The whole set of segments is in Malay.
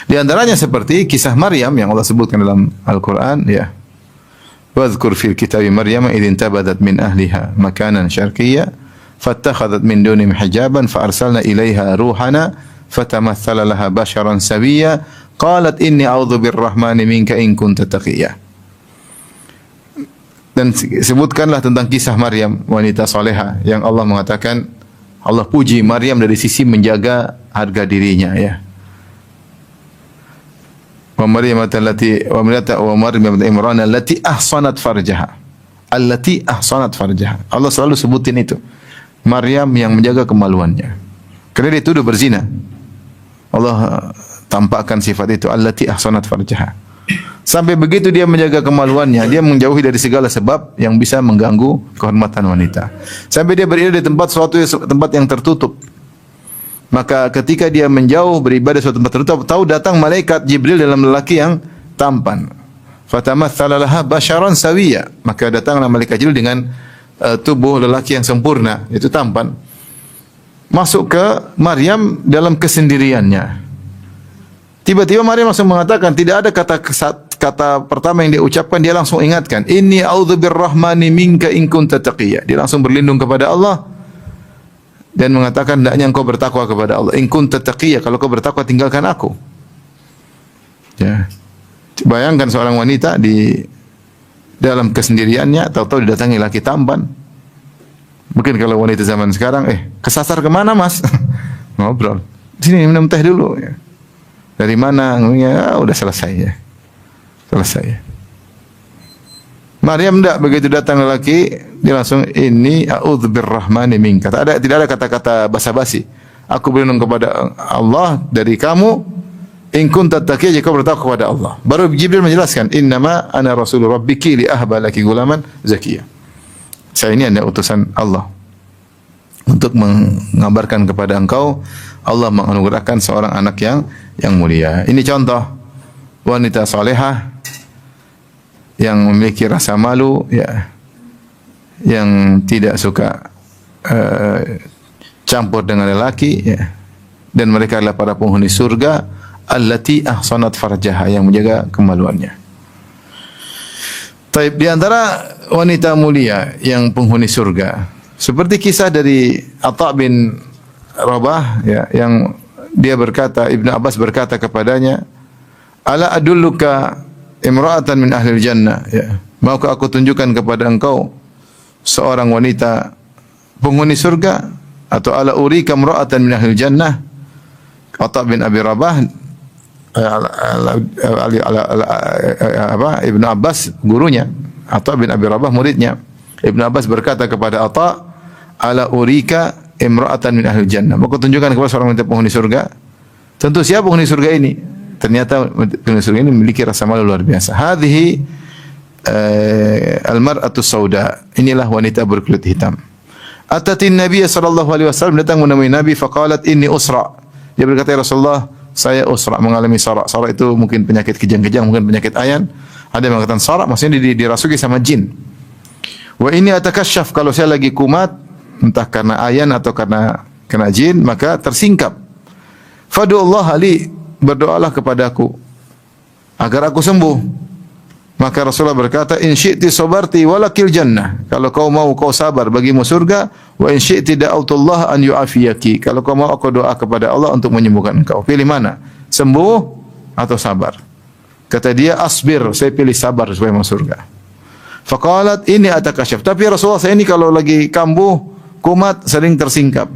Di antaranya seperti kisah Maryam yang Allah sebutkan dalam Al-Quran, ya. Wadhkur fil kitabi Maryam idh intabadat min ahliha makanan syarqiyya fattakhadhat min dunihim hijaban fa arsalna ilaiha ruhana fatamathala laha basharan sawiyya qalat inni a'udzu birrahmani minka in kunta taqiyya. Dan sebutkanlah tentang kisah Maryam, wanita salehah yang Allah mengatakan, Allah puji Maryam dari sisi menjaga harga dirinya, ya. Wa Maryam Imran allati ahsanat farjaha. Allati ahsanat farjaha. Allah selalu sebutin itu. Maryam yang menjaga kemaluannya. Karena dia tuduh berzina. Allah tampakkan sifat itu, allati ahsanat farjaha. Sampai begitu dia menjaga kemaluannya, dia menjauhi dari segala sebab yang bisa mengganggu kehormatan wanita. Sampai dia berada di tempat yang tertutup. Maka ketika dia menjauh beribadah di suatu tempat tertutup, tahu datang malaikat Jibril dalam lelaki yang tampan. Fatamatsala laha basharan sawiyya. Maka datanglah malaikat Jibril dengan tubuh lelaki yang sempurna, itu tampan. Masuk ke Maryam dalam kesendiriannya. Tiba-tiba Maryam langsung mengatakan, tidak ada kata pertama yang dia ucapkan, dia langsung ingatkan, inni a'udzu birrahmani minka in kunta taqiyya. Dia langsung berlindung kepada Allah dan mengatakan, hendaknya engkau bertakwa kepada Allah. In kunta taqiyya, kalau kau bertakwa tinggalkan aku. Ya. Bayangkan seorang wanita di dalam kesendiriannya, tahu-tahu didatangi laki tampan. Mungkin kalau wanita zaman sekarang, kesasar kemana mas? Ngobrol. Sini minum teh dulu. Ya. Dari mana? Ya, udah selesai ya. Selesai. Maryam tidak, begitu datang lelaki, dia langsung, ini a'udzu birrahmani minka. Tidak ada kata-kata basa-basi. Aku berlindung kepada Allah dari kamu. In kunta taqiyya, jika bertakwa kepada Allah. Baru Jibril menjelaskan, innama ana rasul rabbiki li ahba laki gulaman zakiyya. Saya ini adalah utusan Allah untuk mengabarkan kepada engkau Allah menganugerahkan seorang anak yang mulia. Ini contoh wanita salehah yang memiliki rasa malu, ya, yang tidak suka campur dengan lelaki, ya, dan mereka adalah para penghuni surga, allati ahsanat farjaha, yang menjaga kemaluannya. Taib, di antara wanita mulia yang penghuni surga, seperti kisah dari Atha bin Rabah, ya, yang dia berkata, Ibnu Abbas berkata kepadanya, ala adulluka imra'atan min ahlil jannah, ya, maukah aku tunjukkan kepada engkau seorang wanita penghuni surga, atau ala urika imra'atan min ahlil jannah. Atha bin Abi Rabah, Ibnu Abbas gurunya, Atha bin Abi Rabah muridnya. Ibnu Abbas berkata kepada Atha, ala urika imra'atan min ahli jannah. Maka tunjukkan kepada seorang wanita penghuni surga. Tentu siapa penghuni surga ini? Ternyata penghuni surga ini memiliki rasa malu luar biasa. Hadhihi al-mar'atu sauda. Inilah wanita berkulit hitam. Atatin Nabi sallallahu alaihi wasallam, datang menemui Nabi, faqalat inni usra. Dia berkata, ya Rasulullah, saya usra, mengalami sarak. Sarak itu mungkin penyakit kejang-kejang, mungkin penyakit ayan. Ada yang mengatakan sarak maksudnya dirasuki sama jin. Wa ini atakasyaf, kalau saya lagi kumat, entah karena ayan atau karena kena jin, maka tersingkap. Fadu'allah li, berdoalah kepadaku agar aku sembuh. Maka Rasulullah berkata, in syi'ti sabarti walakil jannah. Kalau kau mau, kau sabar, bagimu surga. Wa in syi'ti da'autullah an yu'afiyaki. Kalau kau mau, aku doa kepada Allah untuk menyembuhkan engkau. Pilih mana? Sembuh atau sabar? Kata dia, asbir, saya pilih sabar supaya masuk surga. Faqalat ini atakasyaf. Tapi Rasulullah, saya ini kalau lagi kambuh, kumat, sering tersingkap.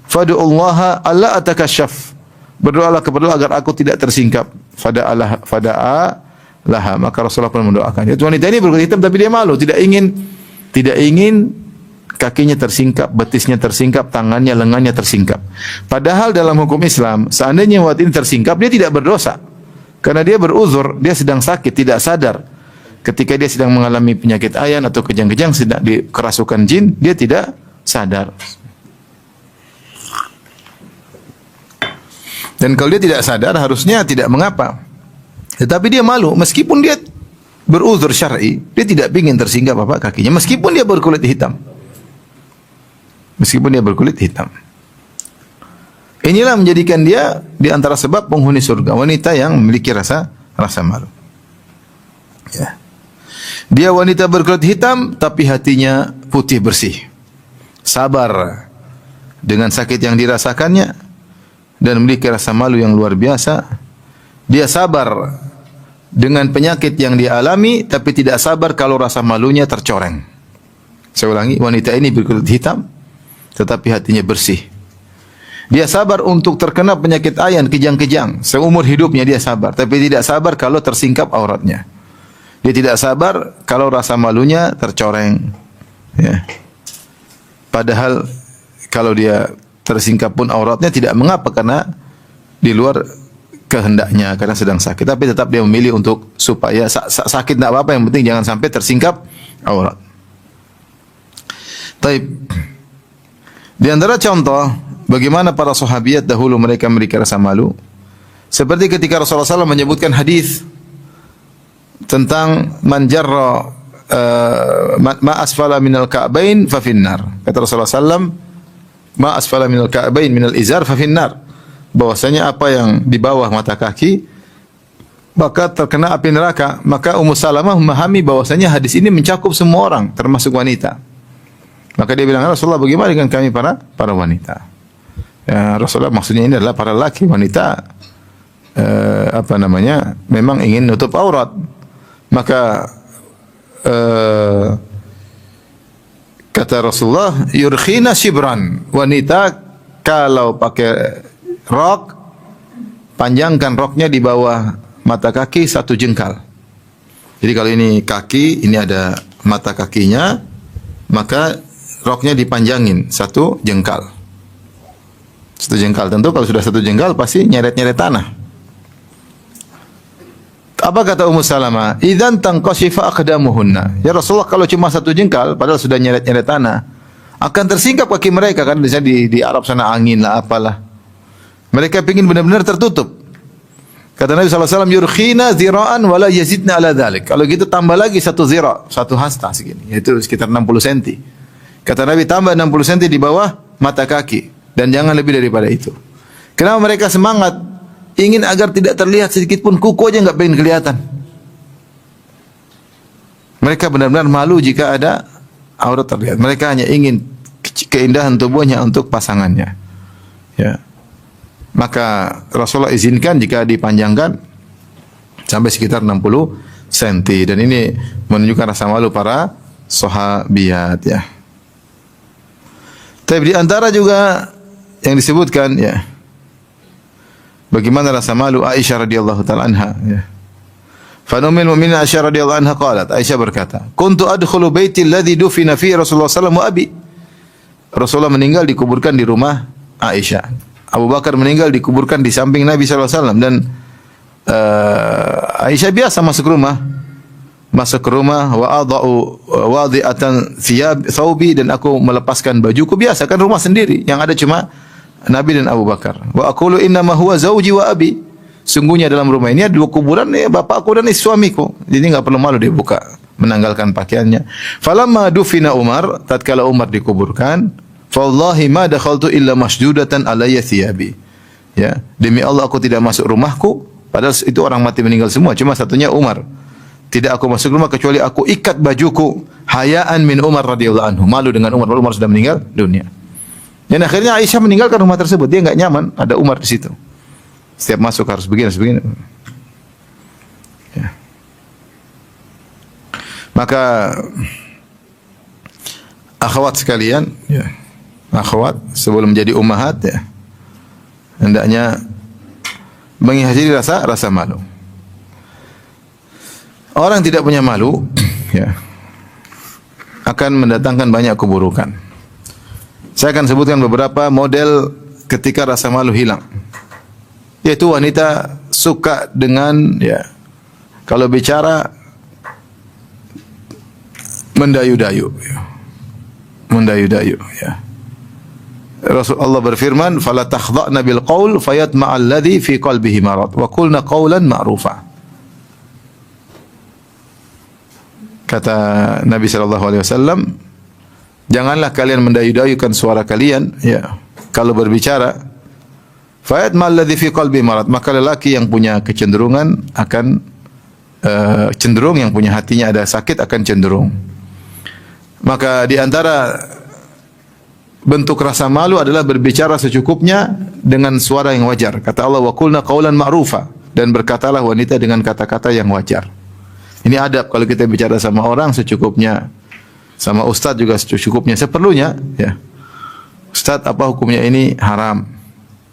Fadu'ullaha alla atakasyaf. Berdoalah kepada Allah agar aku tidak tersingkap. Fada'a laha, maka Rasulullah pun mendoakan. Itu wanita ini berkulit hitam tapi dia malu, tidak ingin kakinya tersingkap, betisnya tersingkap, tangannya, lengannya tersingkap. Padahal dalam hukum Islam, seandainya wanita ini tersingkap, dia tidak berdosa. Karena dia beruzur, dia sedang sakit, tidak sadar. Ketika dia sedang mengalami penyakit ayan atau kejang-kejang, sedang dikerasukan jin, dia tidak sadar. Dan kalau dia tidak sadar, harusnya tidak mengapa. Tetapi dia malu, meskipun dia beruzur syar'i, dia tidak ingin tersingkap apa kakinya, meskipun dia berkulit hitam. Meskipun dia berkulit hitam. Inilah menjadikan dia di antara sebab penghuni surga, wanita yang memiliki rasa malu. Ya. Dia wanita berkulit hitam tapi hatinya putih bersih. Sabar dengan sakit yang dirasakannya dan memiliki rasa malu yang luar biasa. Dia sabar dengan penyakit yang dia alami tapi tidak sabar kalau rasa malunya tercoreng. Saya ulangi, wanita ini berkulit hitam tetapi hatinya bersih. Dia sabar untuk terkena penyakit ayan kejang-kejang. Seumur hidupnya dia sabar, tapi tidak sabar kalau tersingkap auratnya. Dia tidak sabar kalau rasa malunya tercoreng. Ya. Padahal kalau dia tersingkap pun auratnya tidak mengapa karena di luar kehendaknya karena sedang sakit. Tapi tetap dia memilih untuk supaya sakit tidak apa-apa, yang penting jangan sampai tersingkap aurat. Taib. Di antara contoh bagaimana para sahabiat dahulu mereka memiliki rasa malu, seperti ketika Rasulullah SAW menyebutkan hadis tentang man jarra ma asfala minal ka'bain fa finnar. Kata Rasulullah SAW, ma asfala minal ka'bain minal izar fa finnar. Bahwasanya apa yang di bawah mata kaki maka terkena api neraka. Maka Ummu Salamah memahami bahwasanya hadis ini mencakup semua orang termasuk wanita. Maka dia bilang, Rasulullah, bagaimana dengan kami para wanita? Ya, Rasulullah maksudnya ini adalah para laki, wanita memang ingin nutup aurat. Maka kata Rasulullah, yurkhina shibran, wanita kalau pakai rok, panjangkan roknya di bawah mata kaki 1 jengkal. Jadi kalau ini kaki, ini ada mata kakinya, maka roknya dipanjangin 1 jengkal. 1 jengkal, tentu kalau sudah 1 jengkal pasti nyeret-nyeret tanah. Apa kata Ummu Salamah? Idzan tanqashifa aqdamuhunna. Ya Rasulullah, kalau cuma 1 jengkal padahal sudah nyeret-nyeret tanah, akan tersingkap kaki mereka kan di Arab sana angin lah apalah. Mereka ingin benar-benar tertutup. Kata Nabi SAW, yurkhina zira'an wala yazidna ala dhalik. Kalau gitu tambah lagi 1 zira', 1 hasta segini, yaitu sekitar 60 cm. Kata Nabi, tambah 60 cm di bawah mata kaki dan jangan lebih daripada itu. Kenapa mereka semangat? Ingin agar tidak terlihat sedikit pun kuku aja enggak pengen kelihatan. Mereka benar-benar malu jika ada aurat terlihat. Mereka hanya ingin keindahan tubuhnya untuk pasangannya. Ya. Maka Rasulullah izinkan jika dipanjangkan sampai sekitar 60 cm, dan ini menunjukkan rasa malu para sahabiat, ya. Tapi di antara juga yang disebutkan, ya, bagaimana rasa malu Aisyah radhiyallahu taala anha, ya. Fa ummul mukminin Aisyah radhiyallahu anha qalat, Aisyah berkata, "Kuntu adkhulu baiti alladhi dufina fi Rasulullah sallallahu alaihi wasallam wa abi." Rasulullah meninggal dikuburkan di rumah Aisyah. Abu Bakar meninggal dikuburkan di samping Nabi sallallahu alaihi wasallam, dan Aisyah biasa masuk rumah wa adau wadi'atan thawbi, dan aku melepaskan bajuku biasa, kan rumah sendiri yang ada cuma Nabi dan Abu Bakar. Wa aqulu inna ma huwa zauji wa abi, sungguhnya dalam rumah ini ada 2 kuburan, ya, bapakku dan suamiku. Jadi enggak perlu malu dia buka, menanggalkan pakaiannya. Falamma dufina Umar, tatkala Umar dikuburkan, fa wallahi ma dakhaltu illa masjudatan alayya thiyabi. Ya, demi Allah aku tidak masuk rumahku, padahal itu orang mati meninggal semua, cuma satunya Umar. Tidak aku masuk rumah kecuali aku ikat bajuku, hayaan min Umar radhiyallahu anhu, malu dengan Umar, Umar sudah meninggal dunia. Dan akhirnya Aisyah meninggalkan rumah tersebut, dia enggak nyaman ada Umar di situ. Setiap masuk harus begini. Ya. Maka akhwat sekalian, ya. Akhwat sebelum menjadi ummahat, ya, hendaknya menghindari rasa malu. Orang tidak punya malu, ya, akan mendatangkan banyak keburukan. Saya akan sebutkan beberapa model ketika rasa malu hilang. Yaitu wanita suka dengan, ya, kalau bicara mendayu-dayu, ya. Mendayu-dayu, ya. Rasulullah berfirman, "Fala takhdha'na bil qaul fayatma'a alladhi fi qalbihi marad wa qulna qawlan ma'rufa." Kata Nabi SAW, janganlah kalian mendayu-dayukan suara kalian, ya, kalau berbicara, Fayat mal ladzi fi qalbi marad, maka lelaki yang punya kecenderungan akan cenderung, yang punya hatinya ada sakit akan cenderung. Maka di antara bentuk rasa malu adalah berbicara secukupnya dengan suara yang wajar. Kata Allah, wa qulna qaulan ma'rufa, dan berkatalah wanita dengan kata-kata yang wajar. Ini adab kalau kita bicara sama orang secukupnya. Sama ustaz juga secukupnya, seperlunya, ya. Ustaz, apa hukumnya ini? Haram.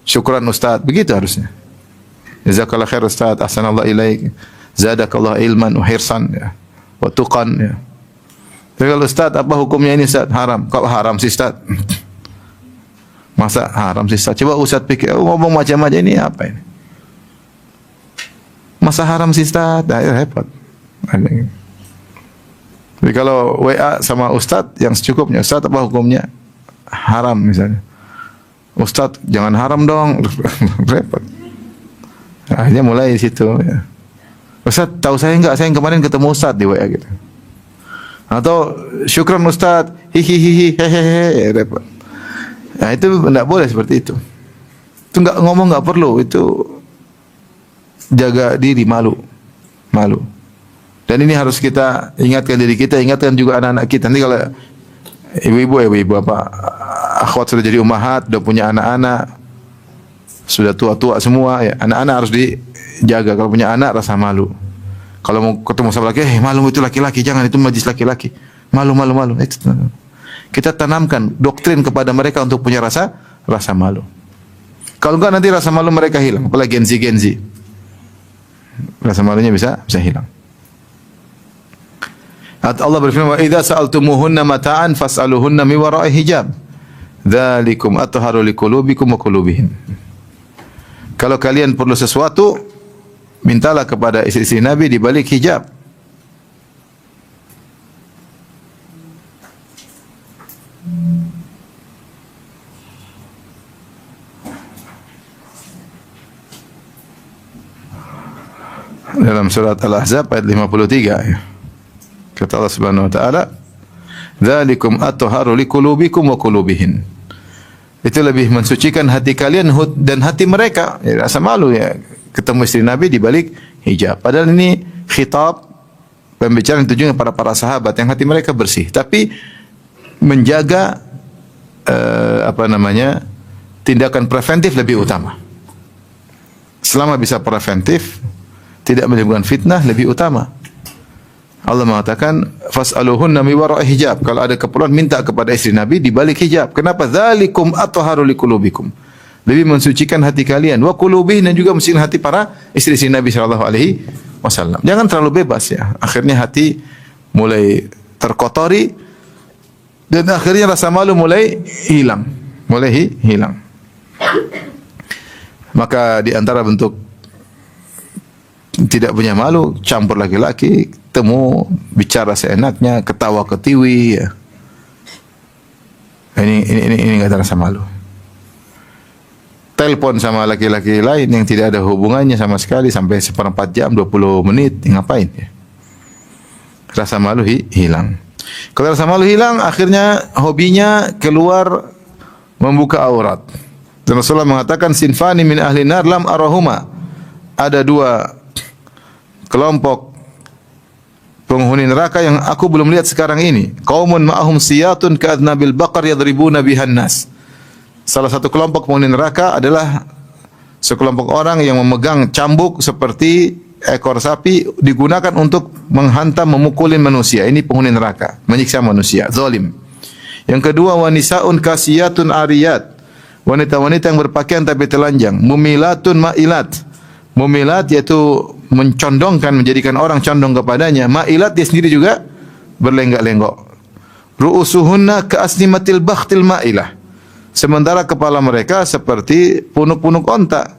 Syukran ustaz, begitu harusnya. Jazakallahu khair ustaz, ahsanallahu ilaik. Zadakallahu ilman wa hirsan, ya. Wa tuqan, ya. Tapi kalau ustaz, apa hukumnya ini ustaz? Haram. Kok haram sih ustaz? Masa haram sih ustaz? Coba ustaz pikir, ngomong macam-macam ini apa ini? Masa haram sih ustaz? Repot. Tapi kalau WA sama ustaz yang secukupnya, ustaz apa hukumnya? Haram misalnya. Ustaz, jangan haram dong. Repot. Akhirnya mulai di situ, ya. Ustaz, tahu saya enggak? Saya kemarin ketemu ustaz di WA gitu. Atau syukran ustaz, hihihi, hehehe, repot. Nah, itu tidak boleh seperti itu. Itu enggak ngomong, enggak perlu. Itu jaga diri, malu. Dan ini harus kita ingatkan diri kita, ingatkan juga anak-anak kita. Nanti kalau ibu-ibu apa, akhwat sudah jadi ummahat, sudah punya anak-anak, sudah tua-tua semua, ya, anak-anak harus dijaga. Kalau punya anak, rasa malu. Kalau mau ketemu sama laki, malu itu laki-laki, jangan, itu majlis laki-laki. Malu. Kita tanamkan doktrin kepada mereka untuk punya rasa malu. Kalau enggak nanti rasa malu mereka hilang, apalagi Gen Z. Rasa malunya bisa hilang. Allah berfirman, "Wa idza sa'altumuhunna mata'an fas'aluhunna min wara'i hijab. Dzalikum athharu liqulubikum wa qulubihim." Kalau kalian perlu sesuatu, mintalah kepada istri-istri Nabi di balik hijab. Dalam surat Al-Ahzab ayat 53, ya. Kata Allah Subhanahu wa taala, "Dzalikum athharu liqulubikum wa qulubihin." Itu lebih mensucikan hati kalian dan hati mereka. Ya, rasa malu, ya, ketemu istri Nabi di balik hijab. Padahal ini khitab, pembicaraan tujuan kepada para sahabat yang hati mereka bersih, tapi menjaga tindakan preventif lebih utama. Selama bisa preventif, tidak menimbulkan fitnah, lebih utama. Allah mengatakan, fas'aluhunna min wara'i hijab. Kalau ada keperluan, minta kepada istri Nabi di balik hijab. Kenapa? Dzalikum athharu liqulubikum. Lebih mensucikan hati kalian. Wa qulubihin, dan juga mensucikan hati para istri-istri Nabi sallallahu alaihi wasallam. Jangan terlalu bebas, ya. Akhirnya hati mulai terkotori dan akhirnya rasa malu mulai hilang. Maka di antara bentuk tidak punya malu, campur laki-laki, temu, bicara seenaknya, ketawa ketiwi, ya. Ini enggak ada rasa malu. Telepon sama laki-laki lain yang tidak ada hubungannya sama sekali sampai 1/4 jam, 20 menit, ngapain, ya? Rasa malu hilang. Kalau rasa malu hilang, akhirnya hobinya keluar membuka aurat. Dan Rasulullah mengatakan, sinfani min ahli nar lam arahuma. Ada dua kelompok penghuni neraka yang aku belum lihat sekarang ini. Qaumun ma'ahum siyatun ka'adnabil baqar yadribuna bihan nas. Salah satu kelompok penghuni neraka adalah sekelompok orang yang memegang cambuk seperti ekor sapi, digunakan untuk menghantam, memukulin manusia. Ini penghuni neraka, menyiksa manusia, zalim. Yang kedua, wanisaun kasiyatun ariyat. Wanita-wanita yang berpakaian tapi telanjang. Mumilatun ma'ilat. Mumilat yaitu mencondongkan, menjadikan orang condong kepadanya. Ma'ilat dia sendiri juga berlenggak-lenggok. Ru'usuhunna ka'asnimatil bakhtil ma'ilah. Sementara kepala mereka seperti punuk-punuk onta.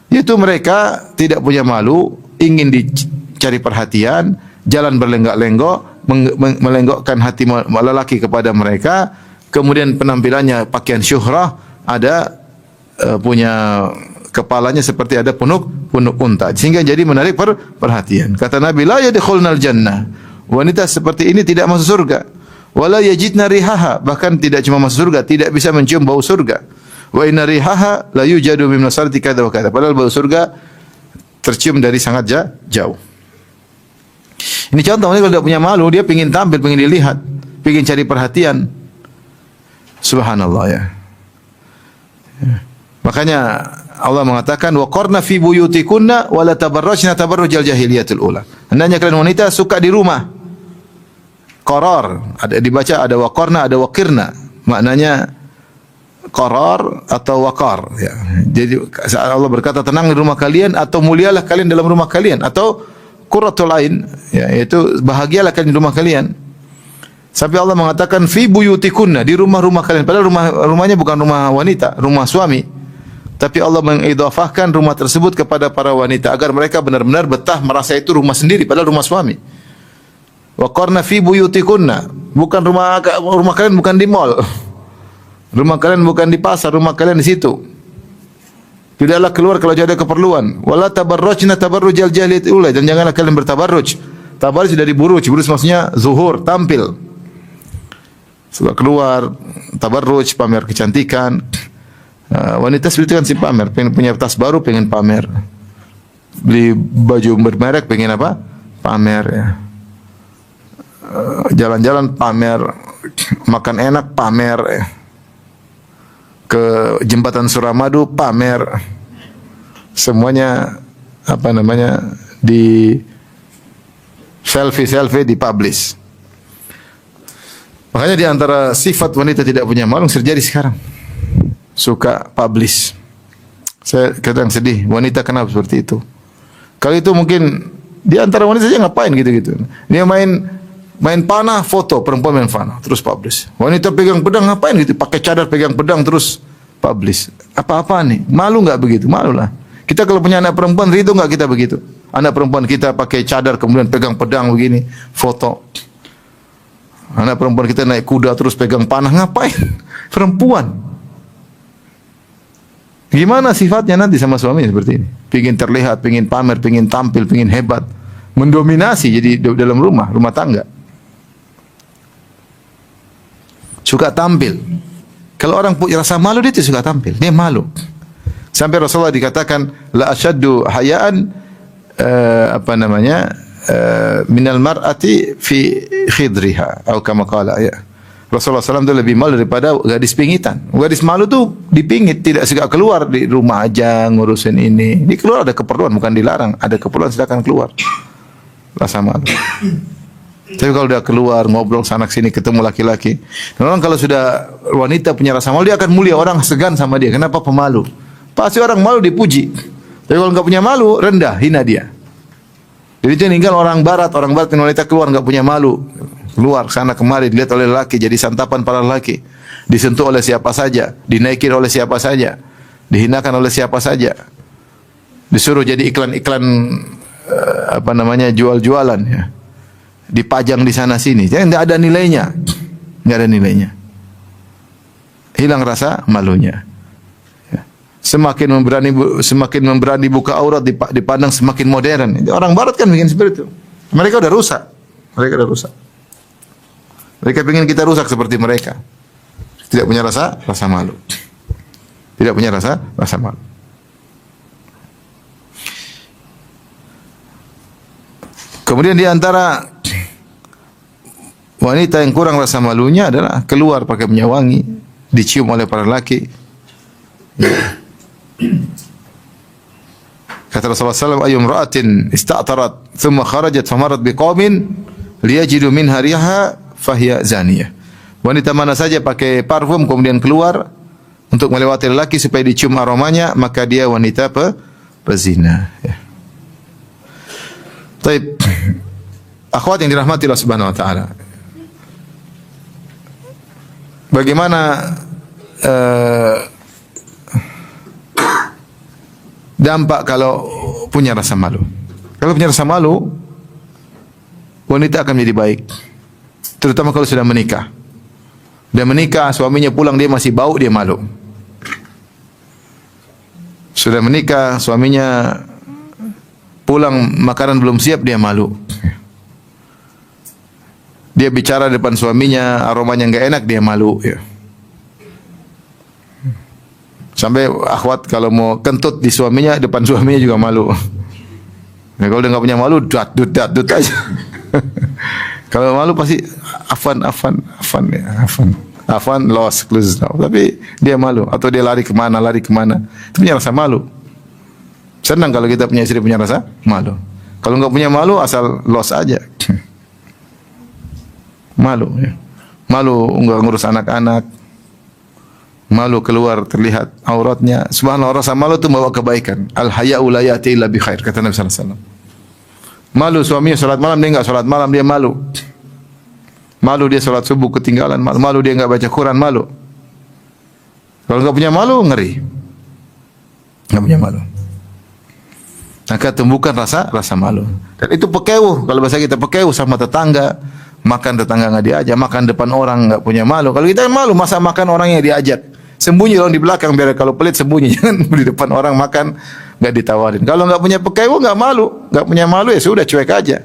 Yaitu mereka tidak punya malu, ingin dicari perhatian, jalan berlenggak-lenggok, melenggokkan hati lelaki kepada mereka. Kemudian penampilannya pakaian syuhrah, ada punya kepalanya seperti ada punuk unta, sehingga jadi menarik perhatian. Kata Nabi, la yadkhulnal jannah. Wanita seperti ini tidak masuk surga. Wala yajidna rihaha, bahkan tidak cuma masuk surga, tidak bisa mencium bau surga. Wa inna rihaha la yujadu min masarati kadza wa kadza. Padahal bau surga tercium dari sangat jauh. Ini contoh, kalau tidak punya malu, dia pengin tampil, pengin dilihat, pengin cari perhatian. Subhanallah ya. Makanya Allah mengatakan wa qarna fi buyutikunna wa la tabarrajna tabarrujal jahiliyatul ula. Hendaknya kalian wanita suka di rumah. Qarar, ada dibaca ada waqarna, ada waqirna. Maknanya qarar atau waqar ya. Jadi Allah berkata tenang di rumah kalian atau mulialah kalian dalam rumah kalian atau qurratul ain ya, yaitu bahagialah kalian di rumah kalian. Sampai Allah mengatakan fi buyutikunna, di rumah-rumah kalian. Padahal rumahnya bukan rumah wanita, rumah suami. Tapi Allah mengidhafahkan rumah tersebut kepada para wanita agar mereka benar-benar betah merasa itu rumah sendiri padahal rumah suami. Wa qarna fi buyutikunna, bukan rumah kalian bukan di mall. Rumah kalian bukan di pasar, rumah kalian di situ. Tidaklah keluar kalau ada keperluan. Wala tabarrujna tabarrujal jahiliyatil ula, dan janganlah kalian bertabarruj. Tabarruj dari buruj, buruj maksudnya zuhur, tampil. Suka keluar tabarruj, pamer kecantikan. Wanita seperti itu kan si pamer, pengen punya tas baru pengen pamer, beli baju bermerek pengen apa? Pamer ya. Jalan-jalan pamer, makan enak pamer ya. Ke jembatan Suramadu pamer. Semuanya apa namanya di selfie dipublish. Makanya di antara sifat wanita tidak punya malu terjadi sekarang. Suka publish. Saya kadang sedih, wanita kenapa seperti itu? Kalau itu mungkin di antara wanita saja ngapain gitu-gitu. Dia main panah, foto perempuan main panah, terus publish. Wanita pegang pedang ngapain gitu? Pakai cadar pegang pedang terus publish. Apa-apa nih? Malu enggak begitu? Malu lah. Kita kalau punya anak perempuan ridho enggak kita begitu? Anak perempuan kita pakai cadar kemudian pegang pedang begini, foto. Anak perempuan kita naik kuda terus pegang panah, ngapain? Perempuan. Gimana sifatnya nanti sama suami seperti ini? Pengin terlihat, pengin pamer, pengin tampil, pengin hebat, mendominasi jadi dalam rumah tangga. Suka tampil. Kalau orang punya rasa malu dia suka tampil, dia malu. Sampai Rasulullah dikatakan la asyaddu hayaan minal mar'ati fi khidriha atau kama qala ya. Rasulullah SAW itu lebih malu daripada gadis pingitan. Gadis malu tu dipingit, tidak suka keluar di rumah aja ngurusin ini. Di keluar ada keperluan, bukan dilarang. Ada keperluan silakan keluar. Rasa malu. Tapi kalau dia keluar ngobrol sana sini ketemu laki-laki, orang kalau sudah wanita punya rasa malu dia akan mulia, orang segan sama dia. Kenapa pemalu? Pasti orang malu dipuji. Tapi kalau enggak punya malu rendah, hina dia. Jadi itu tinggal orang barat yang wanita keluar enggak punya malu. Keluar sana kemari dilihat oleh lelaki, jadi santapan para lelaki, disentuh oleh siapa saja, dinaikin oleh siapa saja, dihinakan oleh siapa saja, disuruh jadi iklan-iklan jual-jualan ya, dipajang di sana sini, jadi tidak ada nilainya, tidak ada nilainya, hilang rasa malunya. Semakin memberani buka aurat dipandang semakin modern. Orang barat kan bikin seperti itu. Mereka sudah rusak, Mereka ingin kita rusak seperti mereka. Tidak punya rasa malu. Tidak punya rasa malu. Kemudian di antara wanita yang kurang rasa malunya adalah keluar pakai minyak wangi, dicium oleh para lelaki. Kata Rasulullah SAW, ayyum ra'atin ista'tarat thumma kharajat famarat biqaumin liyajidu minha riha fahiya zaniyah. Wanita mana saja pakai parfum kemudian keluar untuk melewati lelaki supaya dicium aromanya, maka dia wanita pezina. Ya. Taib. Akhwat yang dirahmati Allah Subhanahu wa taala. Bagaimana dampak kalau punya rasa malu? Kalau punya rasa malu, wanita akan menjadi baik. Terutama kalau sudah menikah. Dia menikah, suaminya pulang dia masih bau, dia malu. Sudah menikah, suaminya pulang makanan belum siap, dia malu. Dia bicara depan suaminya, aromanya enggak enak, dia malu. Ya. Sampai akhwat kalau mau kentut di suaminya, depan suaminya juga malu. Nah, kalau dia enggak punya malu, dut aja. Kalau malu pasti afan lost close now. Tapi dia malu atau dia lari kemana. Itu punya rasa malu. Senang kalau kita punya istri punya rasa malu. Kalau enggak punya malu asal lost aja. Malu ya. Malu enggak ngurus anak-anak. Malu keluar terlihat auratnya. Subhanallah, rasa malu itu membawa kebaikan. Al haya'u la ya'ti illa bi khair, kata Nabi sallallahu alaihi wasallam. Malu suaminya salat malam, dia enggak salat malam, dia malu. Malu dia salat subuh ketinggalan, malu dia enggak baca Quran, malu. Kalau enggak punya malu, ngeri. Enggak punya malu. Maka tumbuhkan rasa malu. Dan itu pekewuh, kalau bahasa kita pekewuh sama tetangga. Makan tetangga enggak diajak, makan depan orang enggak punya malu. Kalau kita malu, masa makan orang yang diajak. Sembunyi orang di belakang, biar kalau pelit sembunyi. Jangan di depan orang makan enggak ditawarin. Kalau enggak punya pekewuh, enggak malu. Enggak punya malu ya sudah, cuek aja.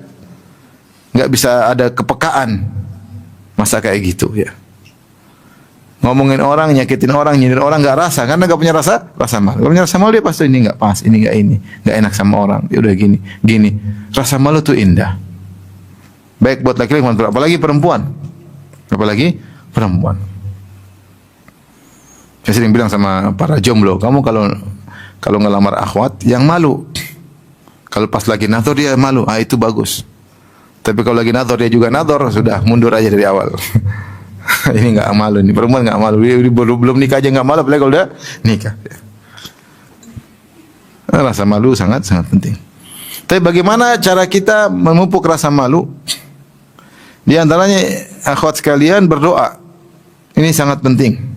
Enggak bisa ada kepekaan. Masa kayak gitu ya. Ngomongin orang, nyakitin orang, nyindir orang enggak rasa, karena enggak punya rasa malu. Kalau punya rasa malu dia pasti ini enggak pas, ini enggak enak sama orang. Dia udah gini. Rasa malu tuh indah. Baik buat laki-laki maupun apalagi perempuan. Saya sering bilang sama para jomblo, kamu kalau ngelamar akhwat yang malu. Kalau pas lagi nazar dia malu, itu bagus. Tapi kalau lagi nazar dia juga nazar, sudah mundur aja dari awal. Ini enggak malu, ini perempuan enggak malu. Dia belum nikah aja enggak malu, apalagi kalau udah nikah. Rasa malu sangat penting. Tapi bagaimana cara kita memupuk rasa malu? Di antaranya akhwat sekalian berdoa. Ini sangat penting.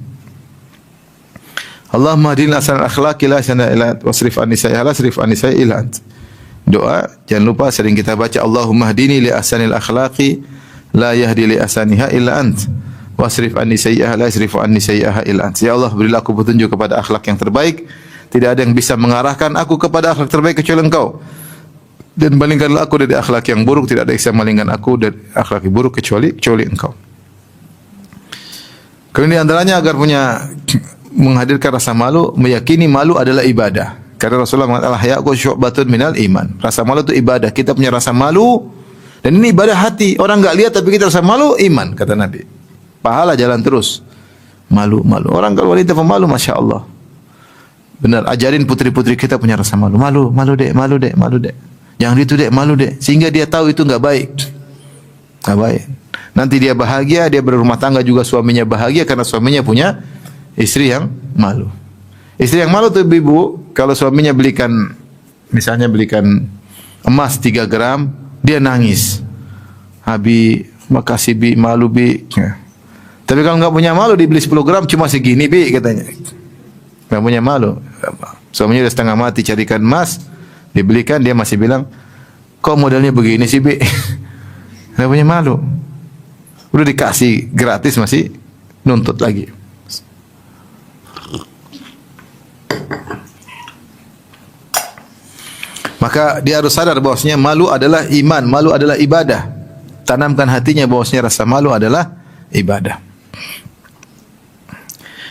Allahumma hdina ahsanal akhlaqi la ihsana illa ant wasrif anni sayyi'ah illa ant. Doa jangan lupa sering kita baca Allahumma hdini li ahsanil akhlaqi la yahdi li ahsaniha illa ant wasrif anni sayyi'ah la yasrifu anni sayyi'ah illa ant. Ya Allah, berilah aku petunjuk kepada akhlak yang terbaik. Tidak ada yang bisa mengarahkan aku kepada akhlak terbaik kecuali Engkau. Dan malingkanlah aku dari akhlak yang buruk, tidak ada yang bisa malingkan aku dari akhlak yang buruk kecuali Engkau. Kemudian antaranya agar punya menghadirkan rasa malu, meyakini malu adalah ibadah. Karena Rasulullah mengatakan al-haya'u syu'batun minal iman. Rasa malu itu ibadah. Kita punya rasa malu dan ini ibadah hati. Orang enggak lihat tapi kita rasa malu, iman kata Nabi. Pahala jalan terus. Malu. Orang kalau wanita pemalu, Masya Allah. Benar, ajarin putri-putri kita punya rasa malu. Malu dek. Yang itu dek, malu dek. Sehingga dia tahu itu enggak baik. Enggak baik. Nanti dia bahagia, dia berumah tangga juga suaminya bahagia karena suaminya punya istri yang malu. Istri yang malu tuh ibu, kalau suaminya misalnya belikan emas 3 gram, dia nangis. Abi, makasih bi, malu bi. Ya. Tapi kalau enggak punya malu, dibeli 10 gram cuma segini bi katanya. Enggak punya malu. Suaminya sudah setengah mati carikan emas, dibelikan, dia masih bilang, kok modelnya begini sih bi? Enggak punya malu. Udah dikasih gratis masih nuntut lagi. Maka dia harus sadar bahwasanya malu adalah iman, malu adalah ibadah. Tanamkan hatinya bahwasanya rasa malu adalah ibadah.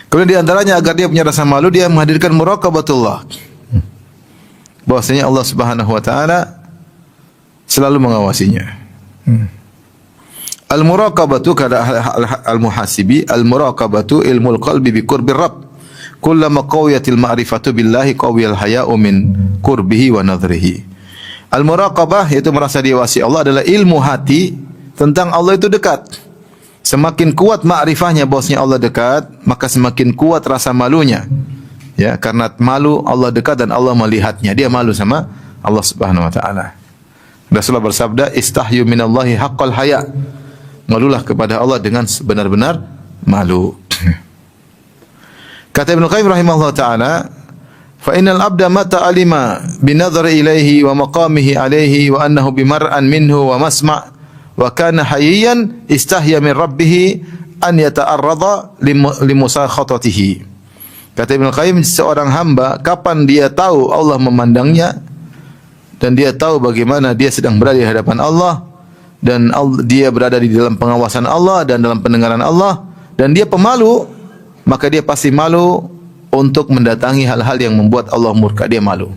Kemudian di antaranya agar dia punya rasa malu, dia menghadirkan muraqabatullah. Bahwasanya Allah Subhanahu wa taala selalu mengawasinya. Al-muraqabatu kada al-muhasibi, al-muraqabatu ilmul qalbi bi qurbir rabb. Kullama qawiyatil ma'rifatu billahi qawiyal haya'u min qurbihi wa nadhrihi. Al-muraqabah yaitu merasa diawasi Allah adalah ilmu hati tentang Allah itu dekat. Semakin kuat ma'rifahnya bahwasanya Allah dekat, maka semakin kuat rasa malunya. Ya, karena malu Allah dekat dan Allah melihatnya. Dia malu sama Allah Subhanahu wa taala. Rasulullah bersabda, "Istahyu minallahi haqqal haya." Malulah kepada Allah dengan sebenar-benar malu. Kata Ibnu Qayyim rahimahullah taala, "Fa innal abda mata alima bi nadhari ilaihi wa maqamihi alaihi wa annahu bimar'an minhu wa masma' wa kana hayyan istahya min rabbih an yata'arrada limusakhatatihi." Kata Ibnu Qayyim, seorang hamba kapan dia tahu Allah memandangnya dan dia tahu bagaimana dia sedang berada di hadapan Allah dan dia berada di dalam pengawasan Allah dan dalam pendengaran Allah dan dia pemalu, maka dia pasti malu untuk mendatangi hal-hal yang membuat Allah murka, dia malu.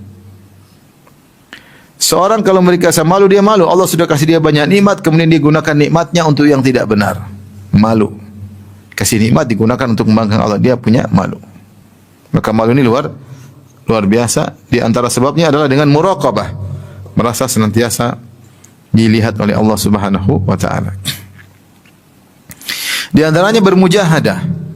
Seorang kalau mereka rasa malu, dia malu. Allah sudah kasih dia banyak nikmat, kemudian dia gunakan nikmatnya untuk yang tidak benar. Malu. Kasih nikmat digunakan untuk membanggakan Allah, dia punya malu. Maka malu ini luar biasa. Di antara sebabnya adalah dengan muraqabah, merasa senantiasa dilihat oleh Allah Subhanahu wa taala. Di antaranya bermujahadah.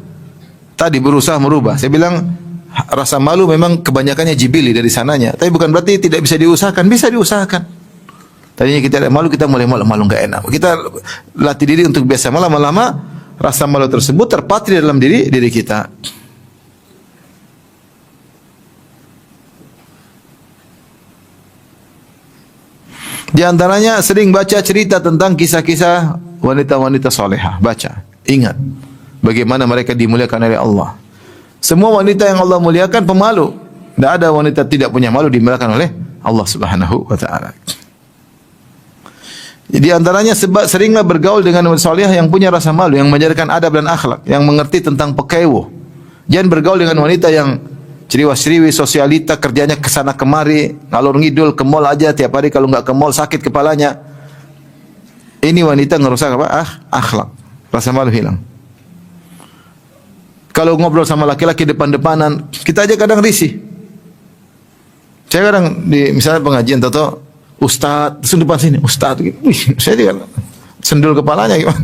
Tadi berusaha merubah. Saya bilang rasa malu memang kebanyakannya jibili dari sananya, tapi bukan berarti tidak bisa diusahakan, bisa diusahakan. Tadinya kita ada malu, kita mulai malu enggak enak. Kita latih diri untuk biasa, lama-lama rasa malu tersebut terpatri dalam diri kita. Di antaranya sering baca cerita tentang kisah-kisah wanita-wanita salehah. Baca, ingat bagaimana mereka dimuliakan oleh Allah. Semua wanita yang Allah muliakan pemalu. Tidak ada wanita tidak punya malu dimuliakan oleh Allah Subhanahu wa taala. Di antaranya sebab seringlah bergaul dengan wanita salihah yang punya rasa malu, yang mengajarkan adab dan akhlak, yang mengerti tentang pekewuh. Jangan bergaul dengan wanita yang ceriwas-ceriwi, sosialita, kerjanya kesana kemari, ngalor ngidul, ke mall aja tiap hari, kalau enggak ke mall sakit kepalanya. Ini wanita ngerusak apa? Akhlak. Rasa malu hilang. Kalau ngobrol sama laki-laki depan-depanan, kita aja kadang risih. Saya kadang di misalnya pengajian toto, ustaz, terus depan sini, ustaz, saya juga sendul kepalanya gimana?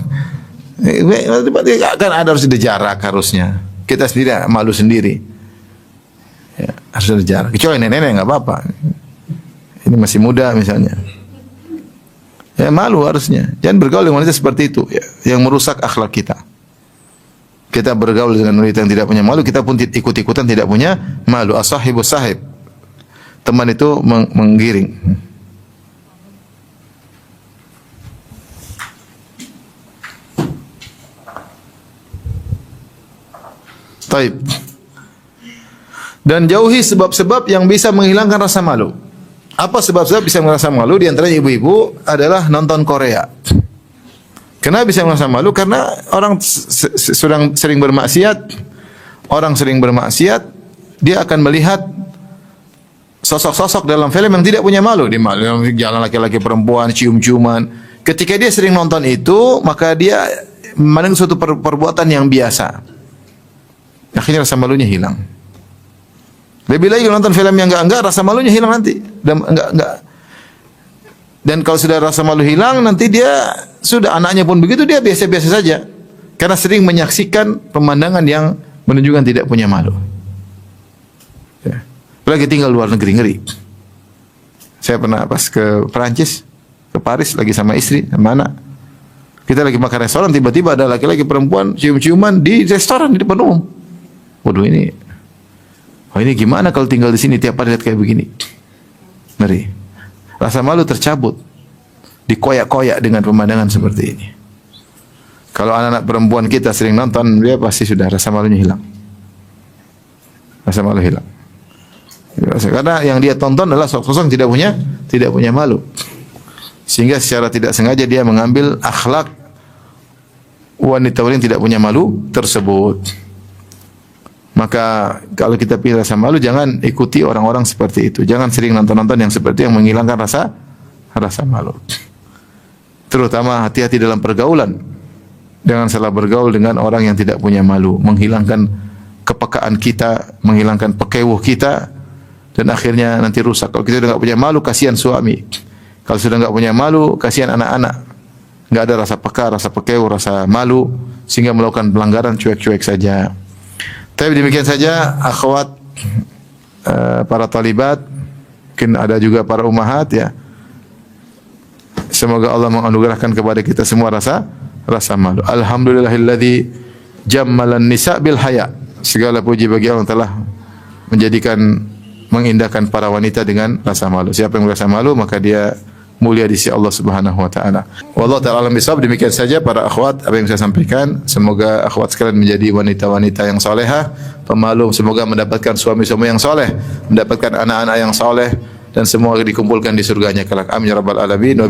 Kan ada harus ada jarak harusnya. Kita sendiri malu sendiri. Ya, harus ada jarak. Kecuali nenek-nenek nggak apa-apa. Ini masih muda misalnya. Ya malu harusnya. Jangan bergaul dengan wanita seperti itu, ya, yang merusak akhlak kita. Kita bergaul dengan wanita yang tidak punya malu, kita pun ikut-ikutan tidak punya malu. As-sahibu sahib. Teman itu menggiring. Taib. Dan jauhi sebab-sebab yang bisa menghilangkan rasa malu. Apa sebab-sebab bisa merasa malu? Di antaranya ibu-ibu adalah nonton Korea. Kenapa bisa merasa malu? Karena orang sering bermaksiat, dia akan melihat sosok-sosok dalam film yang tidak punya malu. Di jalan laki-laki perempuan, cium-ciuman. Ketika dia sering nonton itu, maka dia memandang suatu perbuatan yang biasa. Akhirnya rasa malunya hilang. Lebih lagi nonton film yang enggak, rasa malunya hilang nanti. Dan kalau sudah rasa malu hilang, nanti dia sudah anaknya pun begitu, dia biasa-biasa saja. Karena sering menyaksikan pemandangan yang menunjukkan tidak punya malu. Ya. Apalagi tinggal luar negeri, ngeri. Saya pernah pas ke Perancis, ke Paris lagi sama istri, sama anak. Kita lagi makan restoran, tiba-tiba ada laki-laki perempuan cium-ciuman di restoran di depan umum. Waduh ini gimana kalau tinggal di sini tiap hari lihat kayak begini? Ngeri. Rasa malu tercabut, dikoyak-koyak dengan pemandangan seperti ini. Kalau anak-anak perempuan kita sering nonton, dia pasti sudah rasa malunya hilang. Rasa malu hilang. Karena yang dia tonton adalah sosok tidak punya malu. Sehingga secara tidak sengaja dia mengambil akhlak wanita yang tidak punya malu tersebut. Maka kalau kita pilih rasa malu, jangan ikuti orang-orang seperti itu. Jangan sering nonton-nonton yang seperti itu yang menghilangkan rasa malu. Terutama hati-hati dalam pergaulan. Jangan salah bergaul dengan orang yang tidak punya malu, menghilangkan kepekaan kita, menghilangkan pekewuh kita, dan akhirnya nanti rusak. Kalau kita sudah enggak punya malu, kasihan suami. Kalau sudah enggak punya malu, kasihan anak-anak. Enggak ada rasa peka, rasa pekewuh, rasa malu, sehingga melakukan pelanggaran cuek-cuek saja. Tapi demikian saja akhwat, para talibat, mungkin ada juga para ummahat ya. Semoga Allah menganugerahkan kepada kita semua rasa malu. Alhamdulillahilladzi jammalan nisa bil haya. Segala puji bagi Allah telah mengindahkan para wanita dengan rasa malu. Siapa yang merasa malu maka dia mulia di sisi Allah Subhanahu wa taala. Wallahu taala alam bisawab. Demikian saja para akhwat apa yang saya sampaikan. Semoga akhwat sekalian menjadi wanita-wanita yang salehah, pemalu. Semoga mendapatkan suami-suami yang saleh, mendapatkan anak-anak yang saleh, dan semua dikumpulkan di surganya kelak. Amin ya rabbal alamin.